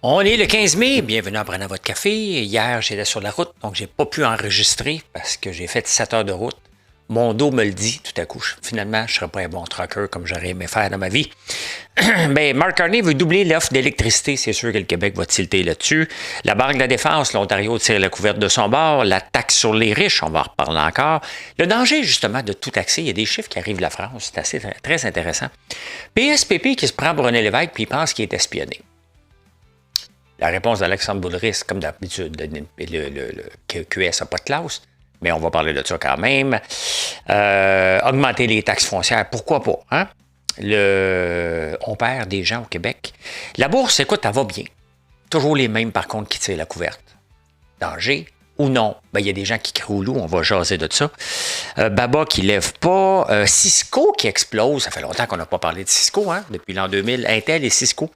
On est le 15 mai, bienvenue en prenant votre café. Hier, j'étais sur la route, donc j'ai pas pu enregistrer parce que j'ai fait 7 heures de route. Mon dos me le dit tout à coup. Finalement, je ne serais pas un bon trucker comme j'aurais aimé faire dans ma vie. Ben, Mark Carney veut doubler l'offre d'électricité. C'est sûr que le Québec va tilter là-dessus. La Banque de la Défense, l'Ontario tire la couverte de son bord. La taxe sur les riches, on va en reparler encore. Le danger, justement, de tout taxer. Il y a des chiffres qui arrivent de la France. C'est assez très intéressant. PSPP qui se prend pour René Lévesque puis il pense qu'il est espionné. La réponse d'Alexandre Boulris, comme d'habitude, le QS n'a pas de classe, mais on va parler de ça quand même. Augmenter les taxes foncières, pourquoi pas? Hein? On perd des gens au Québec. La bourse, écoute, elle va bien. Toujours les mêmes, par contre, qui tirent la couverte. Danger ou non? Ben, il y a des gens qui crient au loup, on va jaser de ça. Baba qui lève pas. Cisco qui explose. Ça fait longtemps qu'on n'a pas parlé de Cisco, hein? Depuis l'an 2000. Intel et Cisco.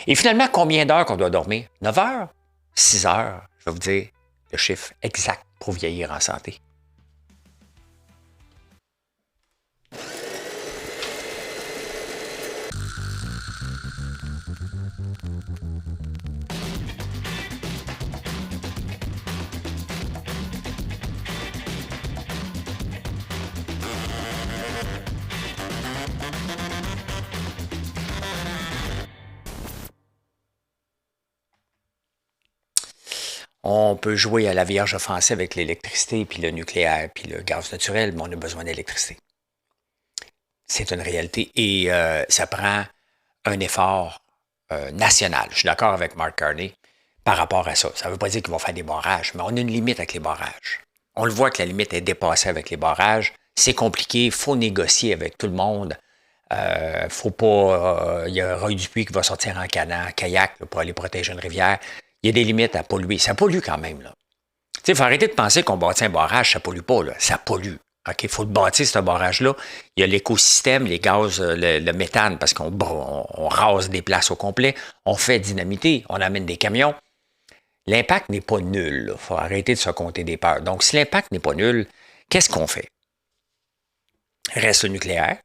Et finalement, combien d'heures qu'on doit dormir? 9 heures? 6 heures? Je vais vous dire le chiffre exact pour vieillir en santé. On peut jouer à la vierge offensive avec l'électricité, puis le nucléaire, puis le gaz naturel, mais on a besoin d'électricité. C'est une réalité et ça prend un effort national. Je suis d'accord avec Mark Carney par rapport à ça. Ça ne veut pas dire qu'il va faire des barrages, mais on a une limite avec les barrages. On le voit que la limite est dépassée avec les barrages. C'est compliqué, il faut négocier avec tout le monde. Faut pas. Il y a Roy Dupuis qui va sortir en kayak là, pour aller protéger une rivière. Il y a des limites à polluer. Ça pollue quand même, là. Tu sais, il faut arrêter de penser qu'on bâtit un barrage, ça pollue pas, là. Ça pollue. OK, il faut le bâtir, ce barrage-là. Il y a l'écosystème, les gaz, le méthane, parce on rase des places au complet. On fait dynamiter, on amène des camions. L'impact n'est pas nul. Il faut arrêter de se compter des peurs. Donc, si l'impact n'est pas nul, qu'est-ce qu'on fait? Reste le nucléaire.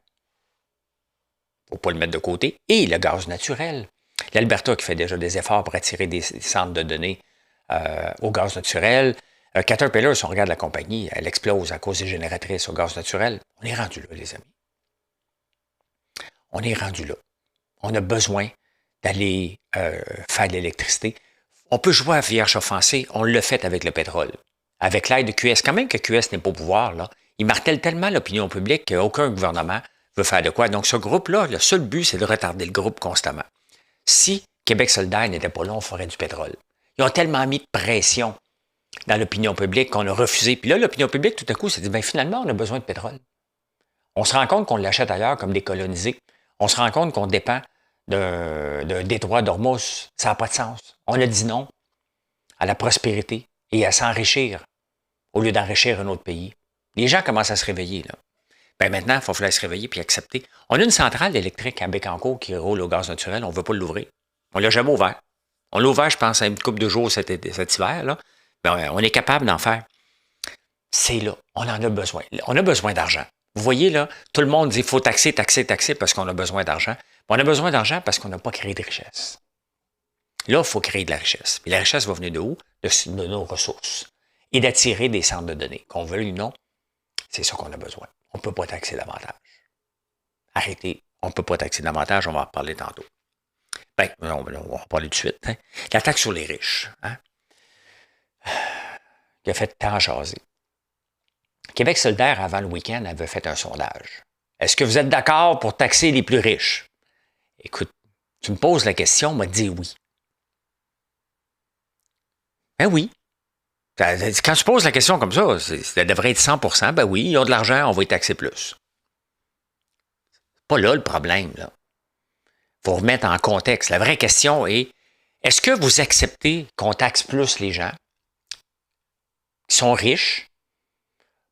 Il ne faut pas le mettre de côté. Et le gaz naturel. L'Alberta qui fait déjà des efforts pour attirer des centres de données au gaz naturel. Caterpillar, si on regarde la compagnie, elle explose à cause des génératrices au gaz naturel. On est rendu là, les amis. On est rendu là. On a besoin d'aller faire de l'électricité. On peut jouer à vierge offensée. On l'a fait avec le pétrole. Avec l'aide de QS. Quand même que QS n'est pas au pouvoir, là, il martèle tellement l'opinion publique qu'aucun gouvernement veut faire de quoi. Donc, ce groupe-là, le seul but, c'est de retarder le groupe constamment. Si Québec solidaire n'était pas là, on ferait du pétrole. Ils ont tellement mis de pression dans l'opinion publique qu'on a refusé. Puis là, l'opinion publique, tout à coup, s'est dit, bien finalement, on a besoin de pétrole. On se rend compte qu'on l'achète ailleurs comme des colonisés. On se rend compte qu'on dépend d'un détroit d'Ormuz. Ça n'a pas de sens. On a dit non à la prospérité et à s'enrichir au lieu d'enrichir un autre pays. Les gens commencent à se réveiller, là. Ben maintenant, il faut falloir se réveiller puis accepter. On a une centrale électrique à Bécancour qui roule au gaz naturel. On ne veut pas l'ouvrir. On ne l'a jamais ouvert. On l'a ouvert, je pense, à une couple de jours cet hiver, là. Ben, on est capable d'en faire. C'est là. On en a besoin. On a besoin d'argent. Vous voyez, là, tout le monde dit qu'il faut taxer, taxer, taxer parce qu'on a besoin d'argent. On a besoin d'argent parce qu'on n'a pas créé de richesse. Là, il faut créer de la richesse. Et la richesse va venir de où? De nos ressources. Et d'attirer des centres de données. Qu'on veuille ou non, c'est ça qu'on a besoin. On ne peut pas taxer davantage. Arrêtez. On ne peut pas taxer davantage, on va en parler tantôt. Ben, on va en parler tout de suite. Hein. La taxe sur les riches. Hein? Il a fait tant jaser. Québec solidaire, avant le week-end, avait fait un sondage. Est-ce que vous êtes d'accord pour taxer les plus riches? Écoute, tu me poses la question, on m'a dit oui. Ben oui. Quand tu poses la question comme ça, ça devrait être 100%. Ben oui, ils ont de l'argent, on va y taxer plus. C'est pas là le problème, là. Faut remettre en contexte. La vraie question est, est-ce que vous acceptez qu'on taxe plus les gens qui sont riches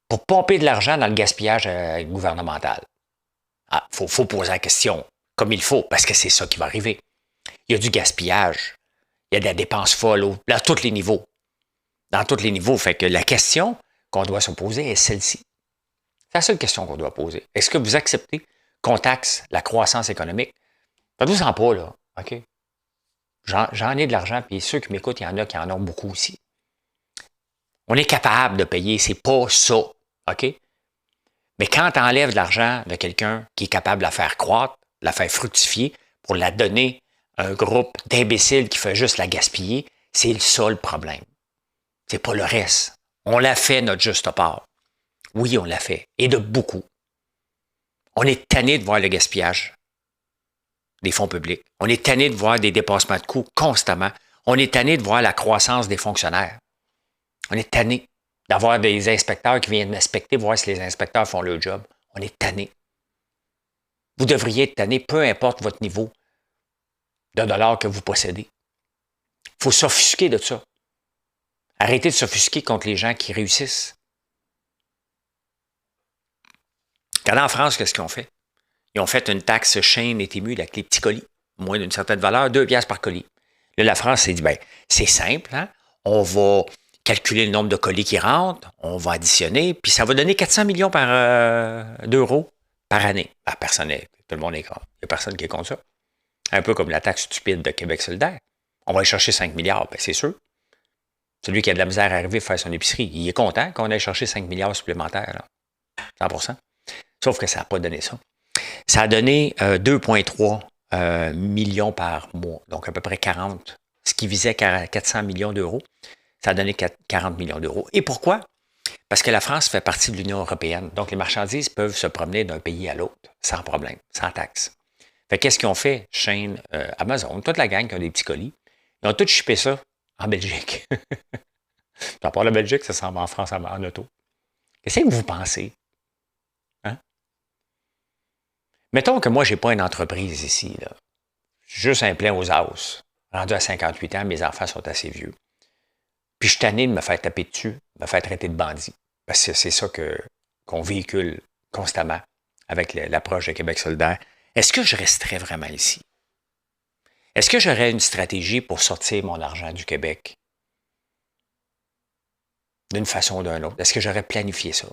pour pomper de l'argent dans le gaspillage gouvernemental? Ah, faut poser la question comme il faut, parce que c'est ça qui va arriver. Il y a du gaspillage, il y a de la dépense folle à tous les niveaux. Dans tous les niveaux. Fait que la question qu'on doit se poser est celle-ci. C'est la seule question qu'on doit poser. Est-ce que vous acceptez qu'on taxe la croissance économique? Faites-vous-en pas, là. OK? J'en ai de l'argent, puis ceux qui m'écoutent, il y en a qui en ont beaucoup aussi. On est capable de payer, c'est pas ça, OK? Mais quand tu enlèves de l'argent de quelqu'un qui est capable de la faire croître, de la faire fructifier, pour la donner à un groupe d'imbéciles qui fait juste la gaspiller, c'est ça le problème. C'est pas le reste. On l'a fait, notre juste part. Oui, on l'a fait. Et de beaucoup. On est tanné de voir le gaspillage des fonds publics. On est tanné de voir des dépassements de coûts constamment. On est tanné de voir la croissance des fonctionnaires. On est tanné d'avoir des inspecteurs qui viennent inspecter, voir si les inspecteurs font leur job. On est tanné. Vous devriez être tanné, peu importe votre niveau de dollars que vous possédez. Il faut s'offusquer de ça. Arrêtez de s'offusquer contre les gens qui réussissent. Regardez en France, qu'est-ce qu'ils ont fait? Ils ont fait une taxe chaîne et émue avec les petits colis, moins d'une certaine valeur, 2 piastres par colis. Là, la France s'est dit, ben, c'est simple, hein? On va calculer le nombre de colis qui rentrent, on va additionner, puis ça va donner 400 millions d'euros par année. Ben, tout le monde est contre. Il n'y a personne qui est contre ça. Un peu comme la taxe stupide de Québec solidaire. On va aller chercher 5 milliards, ben, c'est sûr. Celui qui a de la misère à arriver à faire son épicerie, il est content qu'on aille chercher 5 milliards supplémentaires. Là. 100%. Sauf que ça n'a pas donné ça. Ça a donné 2,3 millions par mois, donc à peu près 40, ce qui visait 400 millions d'euros. Ça a donné 40 millions d'euros. Et pourquoi? Parce que la France fait partie de l'Union européenne. Donc, les marchandises peuvent se promener d'un pays à l'autre sans problème, sans taxe. Fait qu'est-ce qu'ils ont fait? Chaîne, Amazon, toute la gang qui a des petits colis, ils ont tous shippé ça en Belgique. À part la Belgique, ça s'en va en France en auto. Qu'est-ce que vous pensez? Hein? Mettons que moi, je n'ai pas une entreprise ici. Là. Juste un plein aux os. Rendu à 58 ans, mes enfants sont assez vieux. Puis je suis tanné de me faire taper dessus, de me faire traiter de bandit. Parce que c'est ça qu'on véhicule constamment avec l'approche de Québec solidaire. Est-ce que je resterais vraiment ici? Est-ce que j'aurais une stratégie pour sortir mon argent du Québec? D'une façon ou d'une autre. Est-ce que j'aurais planifié ça?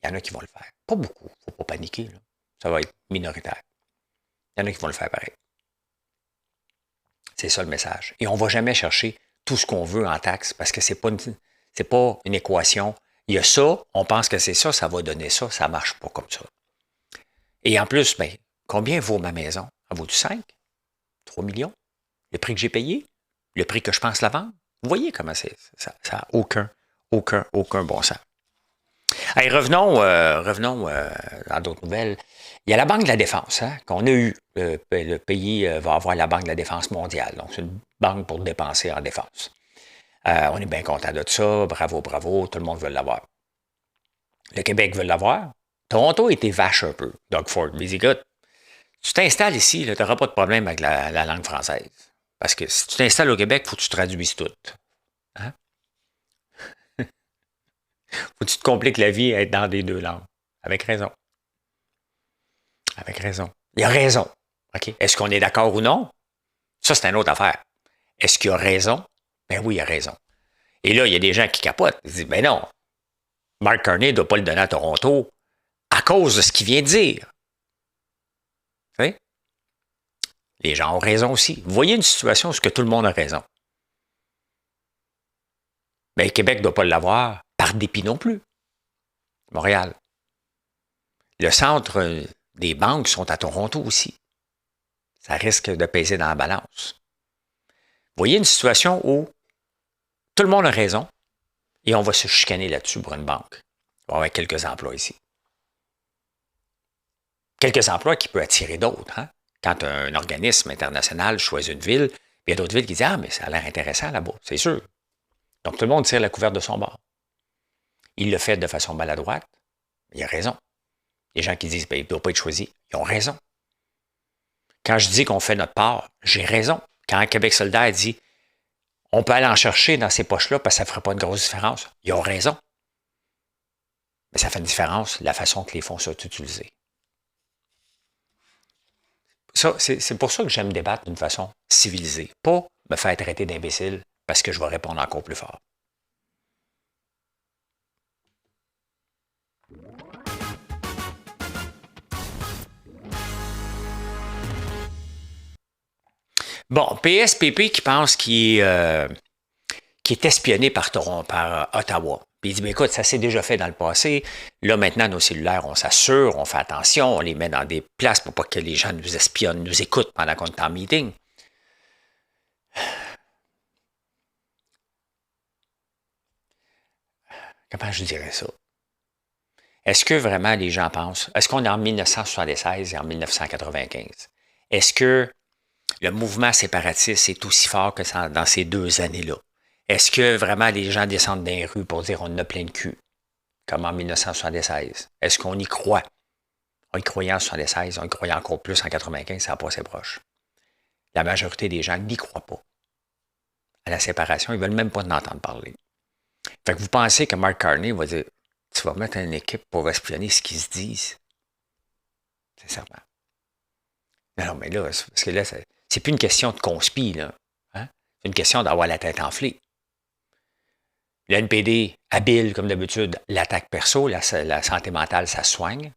Il y en a qui vont le faire. Pas beaucoup. Il ne faut pas paniquer. Là. Ça va être minoritaire. Il y en a qui vont le faire pareil. C'est ça le message. Et on ne va jamais chercher tout ce qu'on veut en taxes parce que ce n'est pas une équation. Il y a ça, on pense que c'est ça, ça va donner ça, ça ne marche pas comme ça. Et en plus, ben, combien vaut ma maison? Elle vaut-tu 5? 3 millions? Le prix que j'ai payé? Le prix que je pense la vendre? Vous voyez comment ça n'a aucun bon sens. Hey, revenons dans d'autres nouvelles. Il y a la Banque de la Défense qu'on a eue. Le pays va avoir la Banque de la Défense mondiale. Donc, c'est une banque pour dépenser en défense. On est bien content de ça. Bravo, bravo. Tout le monde veut l'avoir. Le Québec veut l'avoir. Toronto a été vache un peu. Doug Ford. Mais écoute, tu t'installes ici, tu n'auras pas de problème avec la langue française. Parce que si tu t'installes au Québec, il faut que tu traduises tout. Hein? Faut que tu te compliques la vie à être dans les deux langues. Avec raison. Avec raison. Il a raison. OK? Est-ce qu'on est d'accord ou non? Ça, c'est une autre affaire. Est-ce qu'il a raison? Ben oui, il a raison. Et là, il y a des gens qui capotent. Ils disent, ben non, Mark Carney ne doit pas le donner à Toronto à cause de ce qu'il vient de dire. Vous savez? Les gens ont raison aussi. Vous voyez une situation où tout le monde a raison. Mais le Québec ne doit pas l'avoir par dépit non plus. Montréal. Le centre des banques sont à Toronto aussi. Ça risque de peser dans la balance. Vous voyez une situation où tout le monde a raison et on va se chicaner là-dessus pour une banque. On va avoir quelques emplois ici. Quelques emplois qui peuvent attirer d'autres. Hein? Quand un organisme international choisit une ville, il y a d'autres villes qui disent « Ah, mais ça a l'air intéressant là-bas, c'est sûr. » Donc, tout le monde tire la couverte de son bord. Il le fait de façon maladroite. Il a raison. Les gens qui disent ben, « il ne doit pas être choisi », ils ont raison. Quand je dis qu'on fait notre part, j'ai raison. Quand Québec solidaire dit « on peut aller en chercher dans ces poches-là parce que ça ne ferait pas une grosse différence », ils ont raison. Mais ça fait une différence la façon que les fonds sont utilisés. Ça, c'est pour ça que j'aime débattre d'une façon civilisée. Pas me faire traiter d'imbécile parce que je vais répondre encore plus fort. Bon, PSPP qui pense qu'il est espionné par Ottawa. Puis il dit, mais écoute, ça s'est déjà fait dans le passé. Là, maintenant, nos cellulaires, on s'assure, on fait attention, on les met dans des places pour pas que les gens nous espionnent, nous écoutent pendant qu'on est en meeting. Comment je dirais ça? Est-ce que vraiment les gens pensent? Est-ce qu'on est en 1976 et en 1995? Est-ce que le mouvement séparatiste est aussi fort que dans ces 2 années-là? Est-ce que vraiment les gens descendent dans les rues pour dire on a plein de cul, comme en 1976? Est-ce qu'on y croit? On y croyait en 1976, on y croyait encore plus en 1995, ça n'a pas assez proche. La majorité des gens n'y croient pas à la séparation, ils ne veulent même pas en entendre parler. Fait que vous pensez que Mark Carney va dire tu vas mettre une équipe pour espionner ce qu'ils se disent? Sincèrement. Non, mais là, parce que là, c'est plus une question de conspi, là. Hein? C'est une question d'avoir la tête enflée. Le NPD, habile comme d'habitude, l'attaque perso, la santé mentale, ça soigne.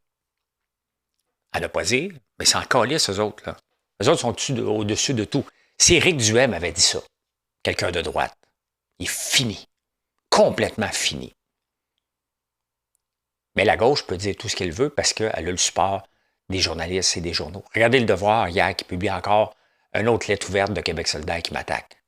À ne pas dire, mais c'est encore lisse, eux autres, là. Eux autres sont au-dessus de tout. Si Éric Duhem avait dit ça, quelqu'un de droite, il est fini. Complètement fini. Mais la gauche peut dire tout ce qu'elle veut parce qu'elle a le support des journalistes et des journaux. Regardez Le Devoir hier qui publie encore une autre lettre ouverte de Québec solidaire qui m'attaque.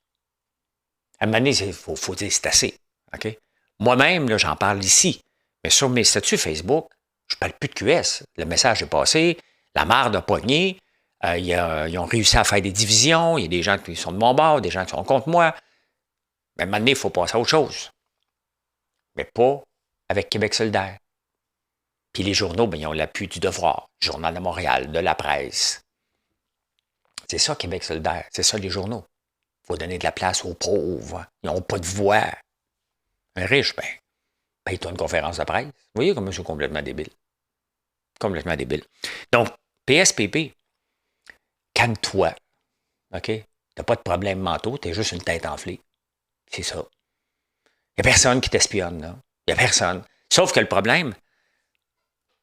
À un moment donné, il faut dire c'est assez. Okay? Moi-même, là, j'en parle ici. Mais sur mes statuts Facebook, je ne parle plus de QS. Le message est passé, la marde a pogné, ils ont réussi à faire des divisions, il y a des gens qui sont de mon bord, des gens qui sont contre moi. Mais à un moment donné, il faut passer à autre chose. Mais pas avec Québec solidaire. Puis les journaux, bien, ils ont l'appui du Devoir, Journal de Montréal, de la presse. C'est ça, Québec solidaire. C'est ça, les journaux. Il faut donner de la place aux pauvres. Ils n'ont pas de voix. Un riche, ben, paye-toi une conférence de presse. Vous voyez comme je suis complètement débile. Complètement débile. Donc, PSPP, calme-toi. OK? T'as pas de problème mentaux, t'es juste une tête enflée. C'est ça. Il n'y a personne qui t'espionne, là. Il n'y a personne. Sauf que le problème,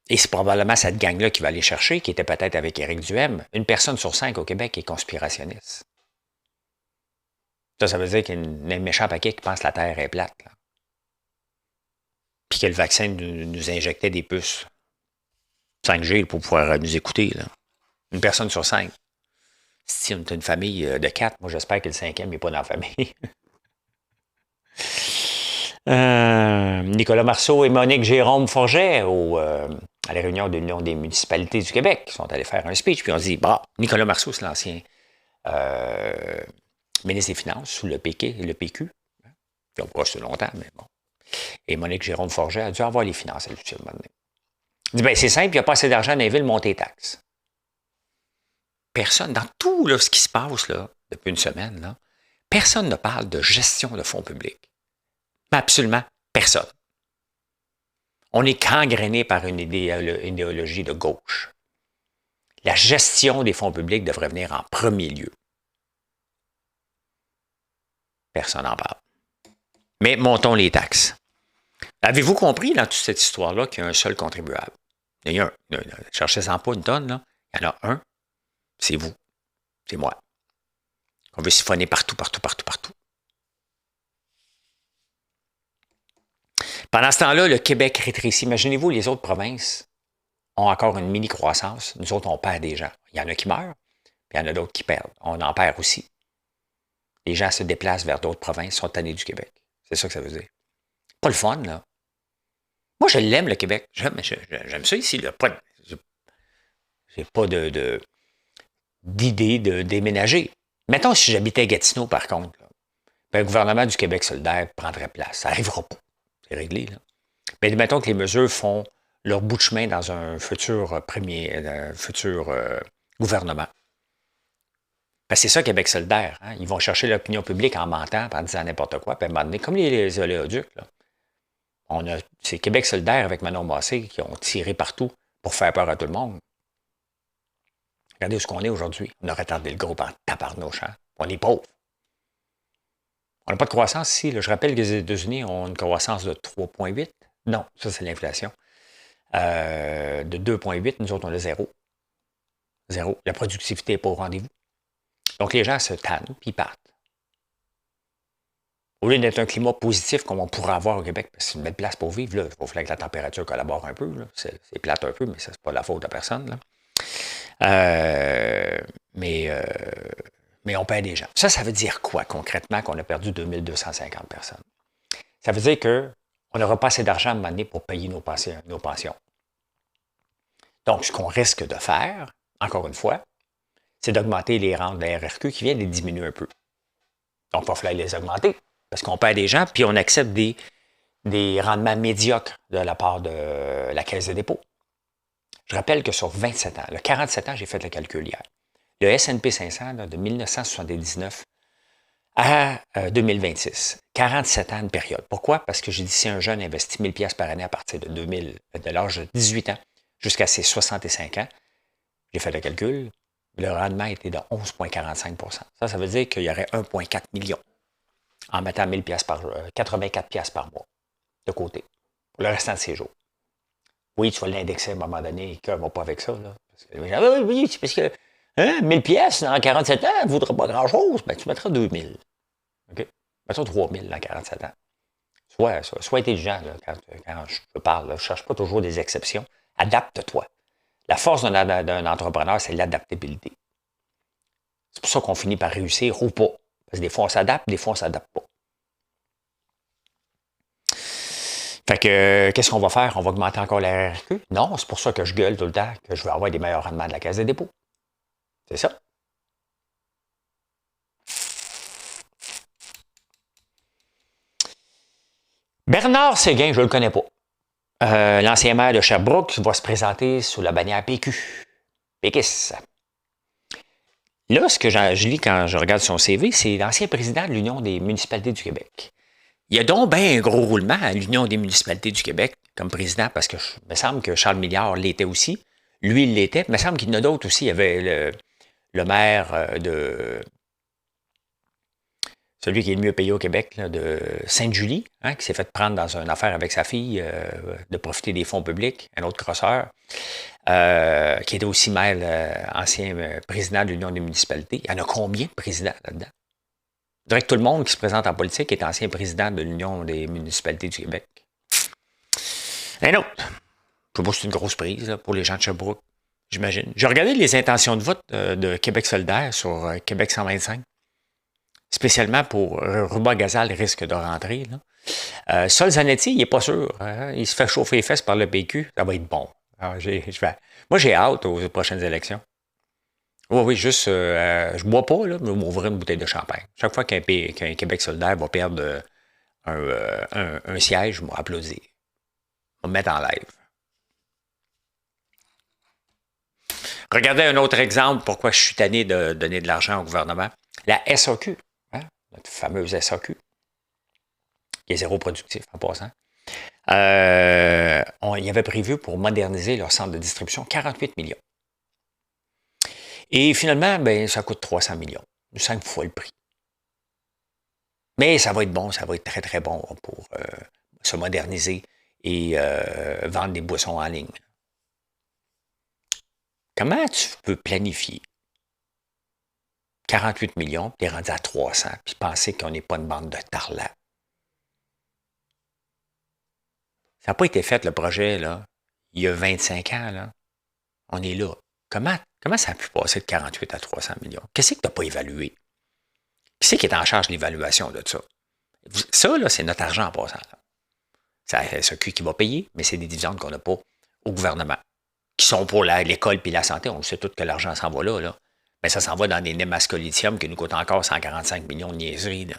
et c'est probablement cette gang-là qui va aller chercher, qui était peut-être avec Éric Duhem, une personne sur 5 au Québec est conspirationniste. Ça veut dire qu'il y a un méchant paquet qui pense que la Terre est plate. Là. Puis que le vaccin nous injectait des puces 5G pour pouvoir nous écouter. Là. Une personne sur 5. Si on est une famille de 4, moi j'espère que le 5e n'est pas dans la famille. Nicolas Marceau et Monique Jérôme Forget à la réunion de l'Union des municipalités du Québec qui sont allés faire un speech, puis on se dit, bah, Nicolas Marceau, c'est l'ancien ministre des Finances sous le PQ. Ils ont proche longtemps, mais bon. Et Monique Jérôme Forget a dû avoir les finances à l'utile moment donné. Il dit, ben c'est simple, il n'y a pas assez d'argent dans les villes, monter les taxes. Personne, dans tout là, ce qui se passe là, depuis une semaine, là, personne ne parle de gestion de fonds publics. Absolument personne. On est gangréné par une idéologie de gauche. La gestion des fonds publics devrait venir en premier lieu. Personne n'en parle. Mais montons les taxes. Avez-vous compris dans toute cette histoire-là qu'il y a un seul contribuable? Il y en a un. Cherchez-en pas une tonne, là. Il y en a un. C'est vous. C'est moi. On veut siphonner partout. Pendant ce temps-là, le Québec rétrécit. Imaginez-vous, les autres provinces ont encore une mini-croissance. Nous autres, on perd des gens. Il y en a qui meurent, puis il y en a d'autres qui perdent. On en perd aussi. Les gens se déplacent vers d'autres provinces, sont tannés du Québec. C'est ça que ça veut dire. Pas le fun, là. Moi, je l'aime, le Québec. J'aime ça ici. J'ai pas d'idée de déménager. Mettons si j'habitais à Gatineau, par contre. Là, ben, le gouvernement du Québec solidaire prendrait place. Ça n'arrivera pas. C'est réglé, là. Mais mettons que les mesures font leur bout de chemin dans un futur gouvernement. Parce que c'est ça, Québec solidaire. Hein? Ils vont chercher l'opinion publique en mentant, en disant n'importe quoi. Puis à un moment donné, comme les oléoducs, là, c'est Québec solidaire avec Manon Massé qui ont tiré partout pour faire peur à tout le monde. Regardez où ce qu'on est aujourd'hui. On a retardé le gros par tabarnouche. Hein? On est pauvres. On n'a pas de croissance ici. Là. Je rappelle que les États-Unis ont une croissance de 3,8. Non, ça c'est l'inflation. De 2,8, nous autres on a 0. 0. La productivité n'est pas au rendez-vous. Donc, les gens se tannent, puis ils partent. Au lieu d'être un climat positif comme on pourrait avoir au Québec, parce que c'est une belle place pour vivre, là, il faut que la température collabore un peu. C'est plate un peu, mais ça, c'est pas la faute de personne. Là. Euh, mais, euh, mais on perd des gens. Ça veut dire quoi concrètement qu'on a perdu 2250 personnes? Ça veut dire qu'on n'aura pas assez d'argent à un moment donné pour payer nos pensions. Donc, ce qu'on risque de faire, encore une fois, c'est d'augmenter les rentes de la RRQ qui viennent les diminuer un peu. Donc, il va falloir les augmenter parce qu'on perd des gens, puis on accepte des rendements médiocres de la part de la Caisse de dépôt. Je rappelle que sur 27 ans, le 47 ans, j'ai fait le calcul hier. Le S&P 500 là, de 1979 à 2026, 47 ans de période. Pourquoi? Parce que j'ai dit si un jeune investit 1000 pièces par année à partir de l'âge de 18 ans jusqu'à ses 65 ans, j'ai fait le calcul, le rendement était de 11,45 %. Ça veut dire qu'il y aurait 1,4 million en mettant 1000 pièces 84 pièces par mois de côté pour le restant de ses jours. Oui, tu vas l'indexer à un moment donné, ne va pas avec ça. Là, parce que, oui, c'est parce que 1000 pièces dans 47 ans ne vaudra pas grand-chose. Ben, tu mettras 2000. OK? Mettras 3000 dans 47 ans. Sois intelligent là, quand je te parle. Là, je ne cherche pas toujours des exceptions. Adapte-toi. La force d'un entrepreneur, c'est l'adaptabilité. C'est pour ça qu'on finit par réussir ou pas. Parce que des fois, on s'adapte, des fois, on ne s'adapte pas. Fait que, qu'est-ce qu'on va faire? On va augmenter encore la RRQ? Non, c'est pour ça que je gueule tout le temps que je veux avoir des meilleurs rendements de la Caisse de dépôt. C'est ça. Bernard Séguin, je ne le connais pas. L'ancien maire de Sherbrooke va se présenter sous la bannière PQ. Pékis. Là, ce que je lis quand je regarde son CV, c'est l'ancien président de l'Union des municipalités du Québec. Il y a donc bien un gros roulement à l'Union des municipalités du Québec comme président, parce que il me semble que Charles Milliard l'était aussi. Lui, il l'était. Il me semble qu'il y en a d'autres aussi. Il y avait le maire de... Celui qui est le mieux payé au Québec, là, de Sainte-Julie, hein, qui s'est fait prendre dans une affaire avec sa fille de profiter des fonds publics, un autre crosseur, qui était aussi maire, ancien président de l'Union des municipalités. Il y en a combien de présidents là-dedans? Je dirais que tout le monde qui se présente en politique est ancien président de l'Union des municipalités du Québec. Un autre. Je sais pas si c'est une grosse prise là, pour les gens de Sherbrooke, j'imagine. J'ai regardé les intentions de vote de Québec solidaire sur Québec 125. Spécialement pour Ruba Gazal risque de rentrer. Là. Sol Zanetti, il n'est pas sûr. Hein? Il se fait chauffer les fesses par le PQ. Ça va être bon. Alors, moi, j'ai hâte aux prochaines élections. Oui, juste, je bois pas, là, mais je m'ouvrir une bouteille de champagne. Chaque fois qu'un Québec solidaire va perdre un siège, je vais applaudir. On va me mettre en live. Regardez un autre exemple pourquoi je suis tanné de donner de l'argent au gouvernement. La SAQ, hein, notre fameuse SAQ, qui est zéro productif en passant. Il y avait prévu pour moderniser leur centre de distribution 48 millions. Et finalement, ben, ça coûte 300 millions, 5 fois le prix. Mais ça va être bon, ça va être très, très bon pour se moderniser et vendre des boissons en ligne. Comment tu peux planifier 48 millions, puis t'es rendu à 300, puis penser qu'on n'est pas une bande de tarlats? Ça n'a pas été fait, le projet, là, il y a 25 ans, là. On est là. Comment ça a pu passer de 48 à 300 millions? Qu'est-ce que tu n'as pas évalué? Qui c'est qui est en charge de l'évaluation de ça? Ça, là, c'est notre argent en passant. Là. C'est la SAQ qui va payer, mais c'est des dividendes qu'on n'a pas au gouvernement, qui sont pour l'école et la santé. On sait tout que l'argent s'en va là. Mais ça s'en va dans des némascolithium qui nous coûtent encore 145 millions de niaiseries. Là.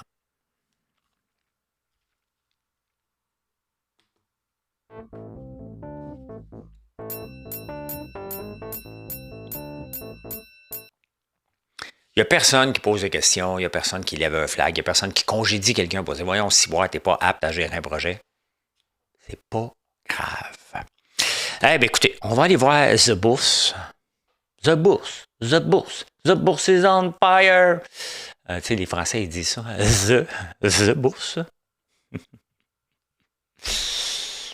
Il n'y a personne qui pose des questions, il n'y a personne qui lève un flag, il n'y a personne qui congédie quelqu'un pour dire voyons, si tu n'es pas apte à gérer un projet. C'est pas grave. Eh bien, écoutez, on va aller voir The Bourse. The Bourse. The Bourse. The Bourse is on fire. Tu sais, les Français, ils disent ça. The Bourse.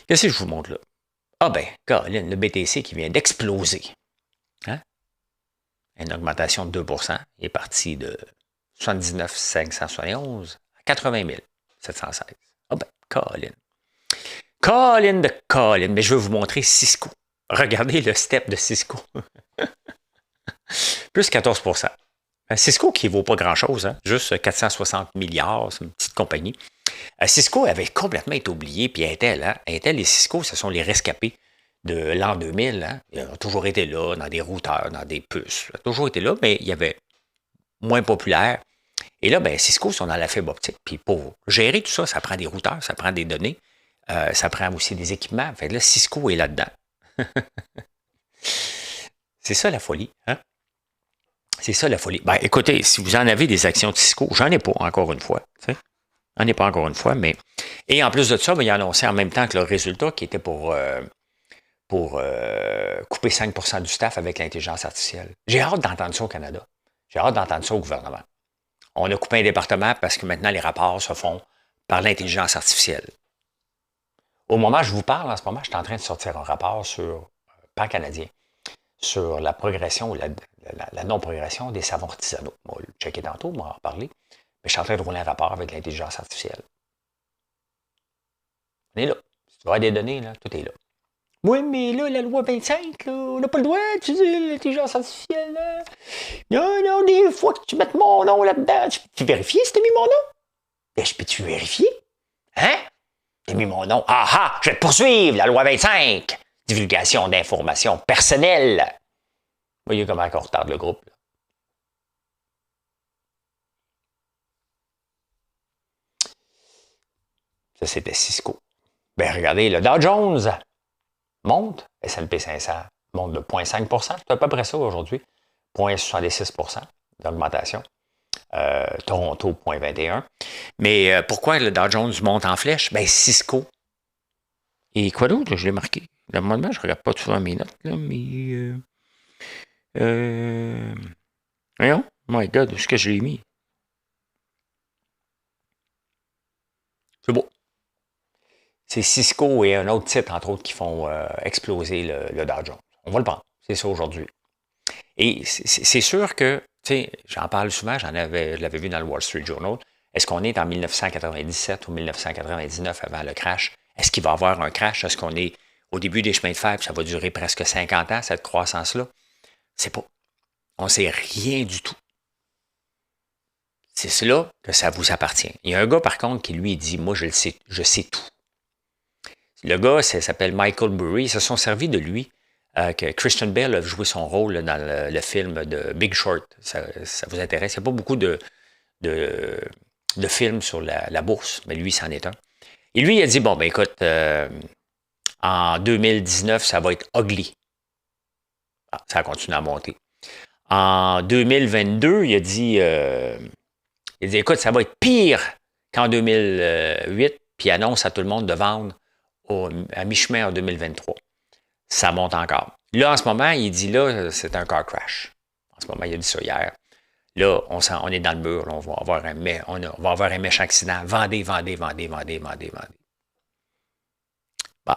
Qu'est-ce que je vous montre là? Ah ben, Caroline, le BTC qui vient d'exploser. Hein? Une augmentation de 2 Il est parti de 79 571 à 80 716. Ah ben, Colin. Colin de Colin. Mais je vais vous montrer Cisco. Regardez le step de Cisco. Plus 14 Cisco qui ne vaut pas grand-chose, hein? Juste 460 milliards, c'est une petite compagnie. Cisco avait complètement été oublié, puis Intel, hein? Intel et Cisco, ce sont les rescapés de l'an 2000. Hein? Ils ont toujours été là, dans des routeurs, dans des puces. Ils ont toujours été là, mais il y avait moins populaire. Et là, ben, Cisco sont dans la fibre optique. Puis pour gérer tout ça, ça prend des routeurs, ça prend des données, ça prend aussi des équipements. Fait que là, Cisco est là-dedans. C'est ça la folie, hein? C'est ça la folie. Ben, écoutez, si vous en avez des actions de Cisco, j'en ai pas, encore une fois. J'en ai pas encore une fois, mais. Et en plus de ça, ben, il a annoncé en même temps que le résultat qui était pour couper 5 du staff avec l'intelligence artificielle. J'ai hâte d'entendre ça au Canada. J'ai hâte d'entendre ça au gouvernement. On a coupé un département parce que maintenant les rapports se font par l'intelligence artificielle. Au moment où je vous parle, en ce moment, je suis en train de sortir un rapport sur pan-canadien sur la progression ou la non-progression des savons artisanaux. On va le checker tantôt, on va en reparler. Mais je suis en train de rouler un rapport avec l'intelligence artificielle. On est là. Si tu veux avoir des données, là, tout est là. Oui, mais là, la loi 25, là, on n'a pas le droit d'utiliser l'intelligence artificielle. Là. Non, non, des fois que tu mets mon nom là-dedans, tu vérifies si tu as mis mon nom? Je peux-tu vérifier? Hein? Tu as mis mon nom. Ah ah, je vais te poursuivre, la loi 25. Divulgation d'informations personnelles. Vous voyez comment on retarde le groupe. Là. Ça, c'était Cisco. Ben, regardez, le Dow Jones monte, S&P 500 monte de 0,5 c'est à peu près ça aujourd'hui. 0,66 d'augmentation. Toronto, 0,21. Mais pourquoi le Dow Jones monte en flèche? Ben, Cisco. Et quoi d'autre? Je l'ai marqué. Normalement, je ne regarde pas souvent mes notes, là, mais... Voyons, my God, où est-ce que je l'ai mis? C'est beau. C'est Cisco et un autre titre, entre autres, qui font exploser le Dow Jones. On va le prendre. C'est ça aujourd'hui. Et c'est sûr que, tu sais, j'en parle souvent, je l'avais vu dans le Wall Street Journal. Est-ce qu'on est en 1997 ou 1999 avant le crash? Est-ce qu'il va y avoir un crash? Est-ce qu'on est au début des chemins de fer, ça va durer presque 50 ans, cette croissance-là? C'est pas. On ne sait rien du tout. C'est là que ça vous appartient. Il y a un gars, par contre, qui lui dit, moi, je sais tout. Le gars, ça s'appelle Michael Burry. Ils se sont servis de lui, que Christian Bale a joué son rôle là, dans le film de Big Short. Ça vous intéresse? Il n'y a pas beaucoup de films sur la bourse, mais lui, c'en est un. Et lui, il a dit, bon, ben écoute, en 2019, ça va être ugly. Ah, ça a continué à monter. En 2022, il a dit, écoute, ça va être pire qu'en 2008, puis il annonce à tout le monde de vendre à mi-chemin en 2023. Ça monte encore. Là, en ce moment, il dit là, c'est un car crash. En ce moment, il a dit ça hier. Là, on est dans le mur. Là, on va avoir un méchant accident. Vendez. Bon,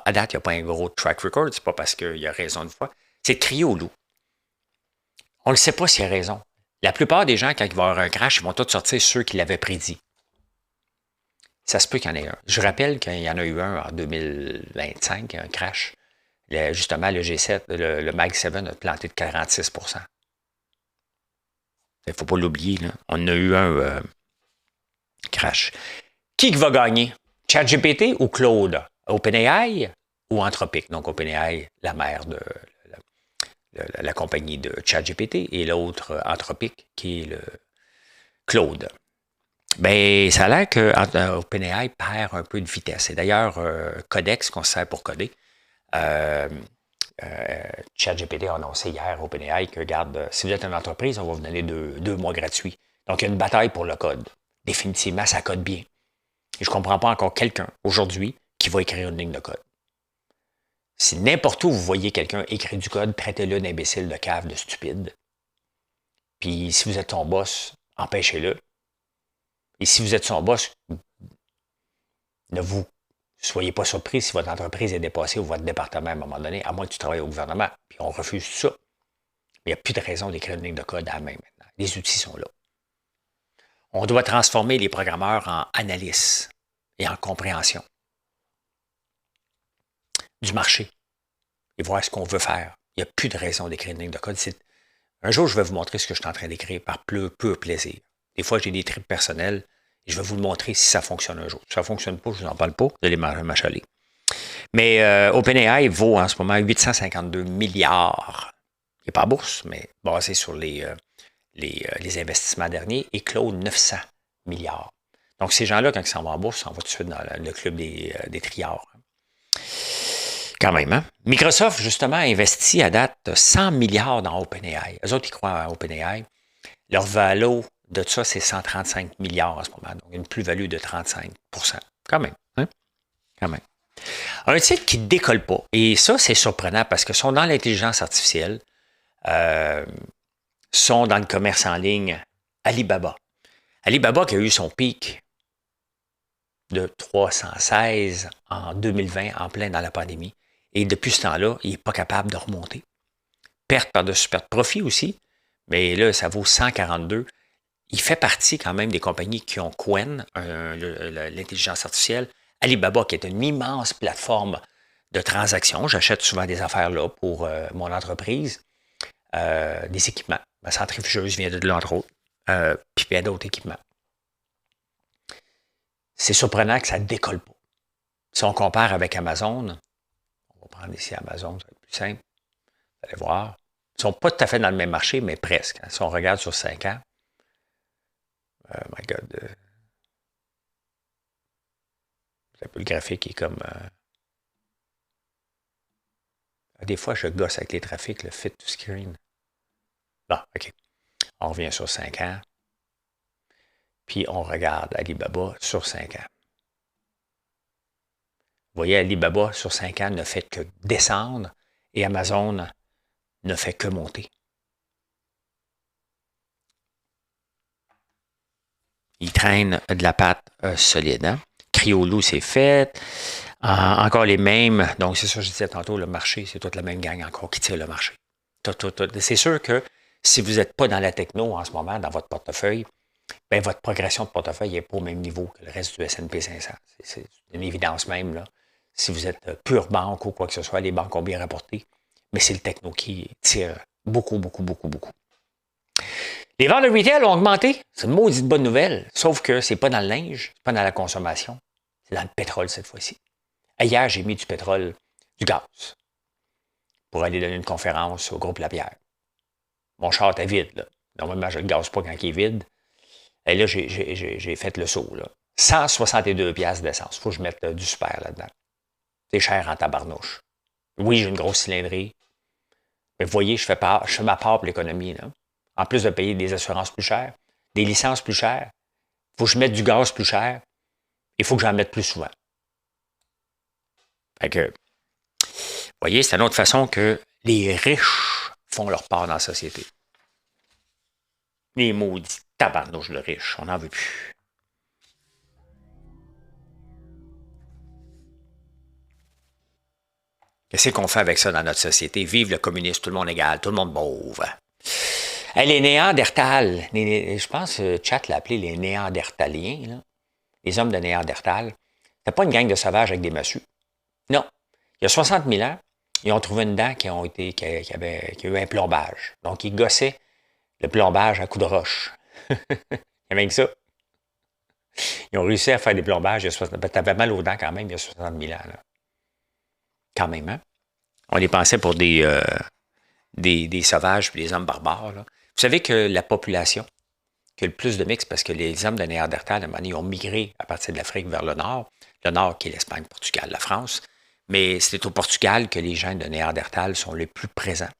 à date, il n'y a pas un gros track record. C'est pas parce qu'il y a raison de fois. C'est de crier au loup. On ne sait pas s'il y a raison. La plupart des gens, quand il va y avoir un crash, ils vont tous sortir ceux qui l'avaient prédit. Ça se peut qu'il y en ait un. Je rappelle qu'il y en a eu un en 2025, un crash. Justement, le G7, le Mag 7 a planté de 46 Il ne faut pas l'oublier. Là. On a eu un crash. Qui va gagner? ChatGPT ou Claude? OpenAI ou Anthropic? Donc, OpenAI, la mère de la compagnie de ChatGPT, et l'autre, Anthropic, qui est le Claude. Ben, ça a l'air que OpenAI perd un peu de vitesse. Et d'ailleurs, Codex, qu'on se sert pour coder, ChatGPT a annoncé hier à OpenAI que, regarde, si vous êtes une entreprise, on va vous donner 2 mois gratuits. Donc, il y a une bataille pour le code. Définitivement, ça code bien. Et je ne comprends pas encore quelqu'un, aujourd'hui, qui va écrire une ligne de code. Si n'importe où vous voyez quelqu'un écrire du code, traitez-le d'imbécile, de cave, de stupide. Puis, si vous êtes son boss, empêchez-le. Et si vous êtes son boss, ne vous soyez pas surpris si votre entreprise est dépassée ou votre département à un moment donné, à moins que tu travailles au gouvernement. Puis on refuse tout ça. Mais il n'y a plus de raison d'écrire une ligne de code à la main maintenant. Les outils sont là. On doit transformer les programmeurs en analystes et en compréhension du marché et voir ce qu'on veut faire. Il n'y a plus de raison d'écrire une ligne de code. Un jour, je vais vous montrer ce que je suis en train d'écrire par pur plaisir. Des fois, j'ai des trips personnels et je vais vous le montrer si ça fonctionne un jour. Si ça ne fonctionne pas, je ne vous en parle pas. Vous allez m'achaler. Mais OpenAI vaut en ce moment 852 milliards. Il n'est pas en bourse, mais basé sur les investissements derniers, et Claude 900 milliards. Donc, ces gens-là, quand ils s'en vont en bourse, ils s'en vont tout de suite dans le club des triards. Quand même, hein? Microsoft, justement, a investi à date 100 milliards dans OpenAI. Eux autres, ils croient à OpenAI. Leur valo de ça, c'est 135 milliards en ce moment. Donc, une plus-value de 35 %. Quand même, hein? Quand même. Un titre qui ne décolle pas. Et ça, c'est surprenant parce que sont dans l'intelligence artificielle, sont dans le commerce en ligne, Alibaba. Alibaba qui a eu son pic de 316 en 2020, en plein dans la pandémie. Et depuis ce temps-là, il n'est pas capable de remonter. Perte par-dessus perte. Profit aussi, mais là, ça vaut 142. Il fait partie quand même des compagnies qui ont Qwen, l'intelligence artificielle. Alibaba, qui est une immense plateforme de transactions. J'achète souvent des affaires là pour mon entreprise. Des équipements. Ma centrifugeuse vient de là, entre autres. Puis il y a d'autres équipements. C'est surprenant que ça ne décolle pas. Si on compare avec Amazon, on va prendre ici Amazon, ça va être plus simple. Vous allez voir. Ils ne sont pas tout à fait dans le même marché, mais presque. Si on regarde sur 5 ans, my God. Un peu le graphique est comme. Des fois, je gosse avec les trafics, le fit to screen. Bon, OK. On revient sur 5 ans. Puis on regarde Alibaba sur 5 ans. Vous voyez, Alibaba sur 5 ans ne fait que descendre et Amazon ne fait que monter. Il traîne de la pâte solide. Hein? Criolou, c'est fait. Encore les mêmes. Donc, c'est ça que je disais tantôt, le marché, c'est toute la même gang encore qui tire le marché. C'est sûr que si vous n'êtes pas dans la techno en ce moment, dans votre portefeuille, bien, votre progression de portefeuille n'est pas au même niveau que le reste du S&P 500. C'est une évidence même. Là. Si vous êtes pure banque ou quoi que ce soit, les banques ont bien rapporté. Mais c'est le techno qui tire beaucoup, beaucoup, beaucoup, beaucoup. Les ventes de retail ont augmenté. C'est une maudite bonne nouvelle. Sauf que c'est pas dans le linge, c'est pas dans la consommation. C'est dans le pétrole cette fois-ci. Hier, j'ai mis du pétrole, du gaz, pour aller donner une conférence au groupe Lapierre. Mon char était vide. Là. Normalement, je ne le gaze pas quand il est vide. Et là, j'ai fait le saut. Là. 162 $ d'essence. Il faut que je mette du super là-dedans. C'est cher en tabarnouche. Oui, j'ai une grosse cylindrée. Mais vous voyez, je fais ma part pour l'économie. Là. En plus de payer des assurances plus chères, des licences plus chères, il faut que je mette du gaz plus cher. Il faut que j'en mette plus souvent. Fait que, vous voyez, c'est une autre façon que les riches font leur part dans la société. Les maudits tabarnouches de riches, on n'en veut plus. Qu'est-ce qu'on fait avec ça dans notre société? Vive le communisme, tout le monde égal, tout le monde pauvre. Hey, les Néandertals, je pense que Chat l'a appelé les Néandertaliens, là. Les hommes de Néandertal. C'était pas une gang de sauvages avec des massues. Non. Il y a 60 000 ans, ils ont trouvé une dent qui a eu un plombage. Donc, ils gossaient le plombage à coups de roche. Il y avait que ça. Ils ont réussi à faire des plombages. T'avais mal aux dents quand même il y a 60 000 ans. Là. Quand même, hein? On les pensait pour des sauvages et des hommes barbares. Là. Vous savez que la population qui a le plus de mix, parce que les hommes de Néandertal, à un moment donné, ont migré à partir de l'Afrique vers le nord qui est l'Espagne, Portugal, la France. Mais c'est au Portugal que les gens de Néandertal sont les plus présents.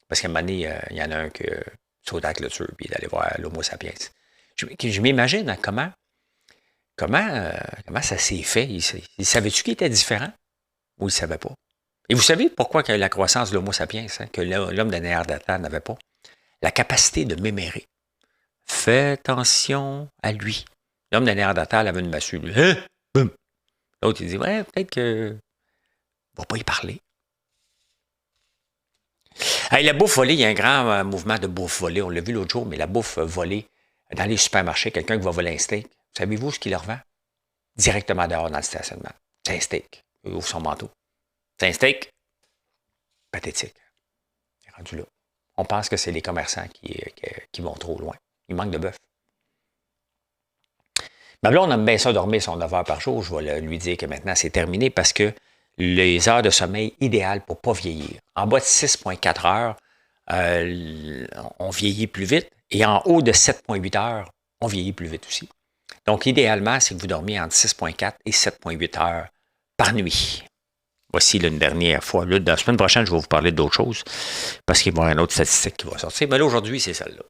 Parce qu'à un moment donné, il y en a un qui saute à la clôture et d'aller voir l'Homo sapiens. Je m'imagine hein, comment ça s'est fait. Il savait-tu qu'il était différent ou il ne savait pas? Et vous savez pourquoi que la croissance de l'Homo sapiens, hein, que l'homme de Néandertal n'avait pas? La capacité de mémérer. Fais attention à lui. L'homme de Néandertal avait une massue. Hein? Boum! L'autre, il dit, ouais, peut-être que va pas y parler. Hey, la bouffe volée, il y a un grand mouvement de bouffe volée. On l'a vu l'autre jour, mais la bouffe volée dans les supermarchés, quelqu'un qui va voler un steak, savez-vous ce qu'il leur vend? Directement dehors dans le stationnement. C'est un steak. Il ouvre son manteau. C'est un steak. Pathétique. Il est rendu là. On pense que c'est les commerçants qui vont trop loin. Il manque de bœuf. Ma blonde aime bien ça dormir son 9 heures par jour. Je vais lui dire que maintenant, c'est terminé parce que les heures de sommeil idéales pour ne pas vieillir. En bas de 6,4 heures, on vieillit plus vite. Et en haut de 7,8 heures, on vieillit plus vite aussi. Donc, idéalement, c'est que vous dormiez entre 6,4 et 7,8 heures par nuit. Voici là, une dernière fois. Là, la semaine prochaine, je vais vous parler d'autres choses parce qu'il va y avoir une autre statistique qui va sortir. Mais là, aujourd'hui, c'est celle-là.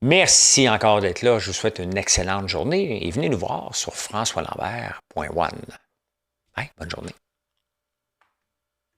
Merci encore d'être là. Je vous souhaite une excellente journée et venez nous voir sur françoislambert.one. Bonne journée.